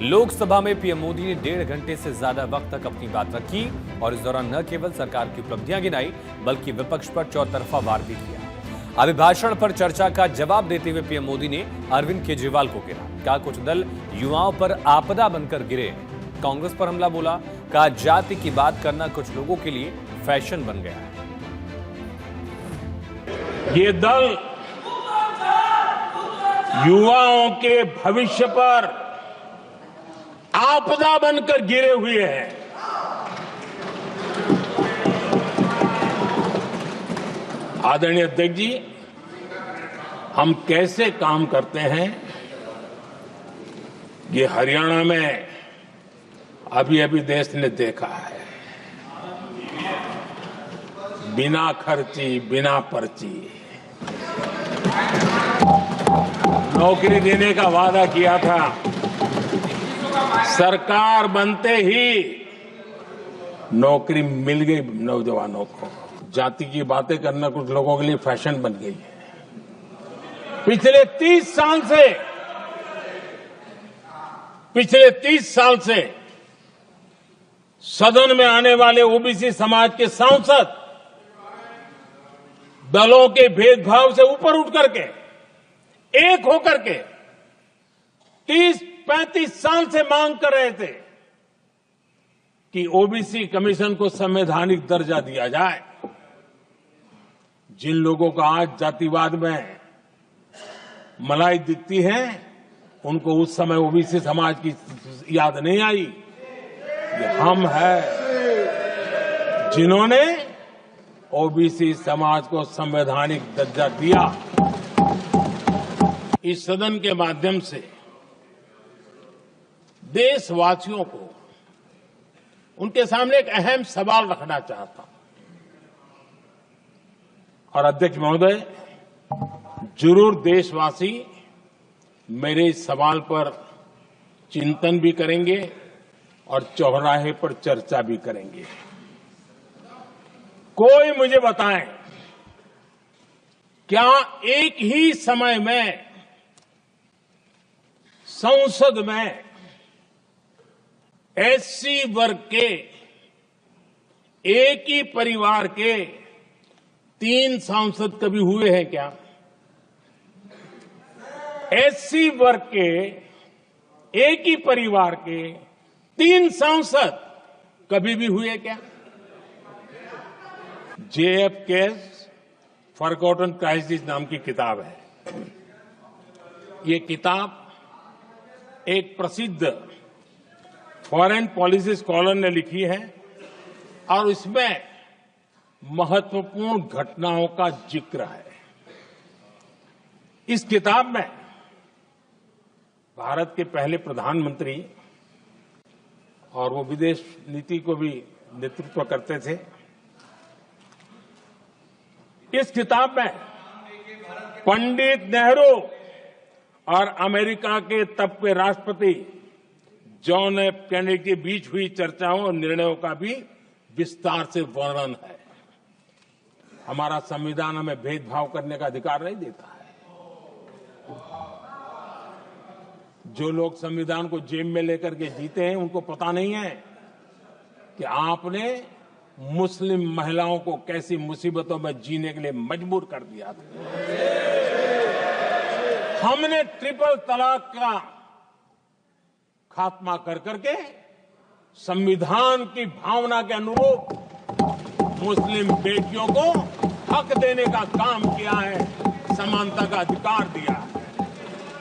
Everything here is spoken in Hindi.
लोकसभा में पीएम मोदी ने 1.5 घंटे से ज्यादा वक्त तक अपनी बात रखी और इस दौरान न केवल सरकार की उपलब्धियां गिनाई बल्कि विपक्ष पर चौतरफा वार भी किया। अभिभाषण पर चर्चा का जवाब देते हुए पीएम मोदी ने अरविंद केजरीवाल को घेरा। कहा कुछ दल युवाओं पर आपदा बनकर गिरे। कांग्रेस पर हमला बोला। कहा जाति की बात करना कुछ लोगों के लिए फैशन बन गया है। ये दल युवाओं के भविष्य पर आपदा बनकर गिरे हुए हैं। आदरणीय अध्यक्ष जी, हम कैसे काम करते हैं ये हरियाणा में अभी अभी देश ने देखा है। बिना खर्ची, बिना पर्ची नौकरी देने का वादा किया था। सरकार बनते ही नौकरी मिल गई नौजवानों को। जाति की बातें करना कुछ लोगों के लिए फैशन बन गई है। पिछले 30 साल से सदन में आने वाले ओबीसी समाज के सांसद दलों के भेदभाव से ऊपर उठ करके एक होकर के 30-35 साल से मांग कर रहे थे कि ओबीसी कमीशन को संवैधानिक दर्जा दिया जाए। जिन लोगों का आज जातिवाद में मलाई दिखती है, उनको उस समय ओबीसी समाज की याद नहीं आई। ये हम हैं जिन्होंने ओबीसी समाज को संवैधानिक दर्जा दिया। इस सदन के माध्यम से देशवासियों को उनके सामने एक अहम सवाल रखना चाहता हूं। और अध्यक्ष महोदय, जरूर देशवासी मेरे इस सवाल पर चिंतन भी करेंगे और चौराहे पर चर्चा भी करेंगे। कोई मुझे बताएं, क्या एक ही समय में संसद में एससी वर्ग के एक ही परिवार के 3 सांसद कभी हुए हैं क्या? एससी वर्ग के एक ही परिवार के 3 सांसद कभी भी हुए क्या? JF केस फॉरगॉटन क्राइसिस नाम की किताब है। ये किताब एक प्रसिद्ध फॉरेन पॉलिसी स्कॉलर ने लिखी है और इसमें महत्वपूर्ण घटनाओं का जिक्र है। इस किताब में भारत के पहले प्रधानमंत्री और वो विदेश नीति को भी नेतृत्व करते थे। इस किताब में पंडित नेहरू और अमेरिका के तब के राष्ट्रपति जॉन एफ कैनेडी के बीच हुई चर्चाओं और निर्णयों का भी विस्तार से वर्णन है। हमारा संविधान हमें भेदभाव करने का अधिकार नहीं देता है। जो लोग संविधान को जेब में लेकर के जीते हैं, उनको पता नहीं है कि आपने मुस्लिम महिलाओं को कैसी मुसीबतों में जीने के लिए मजबूर कर दिया था। हमने ट्रिपल तलाक का खात्मा कर करके संविधान की भावना के अनुरूप मुस्लिम बेटियों को हक देने का काम किया है, समानता का अधिकार दिया है।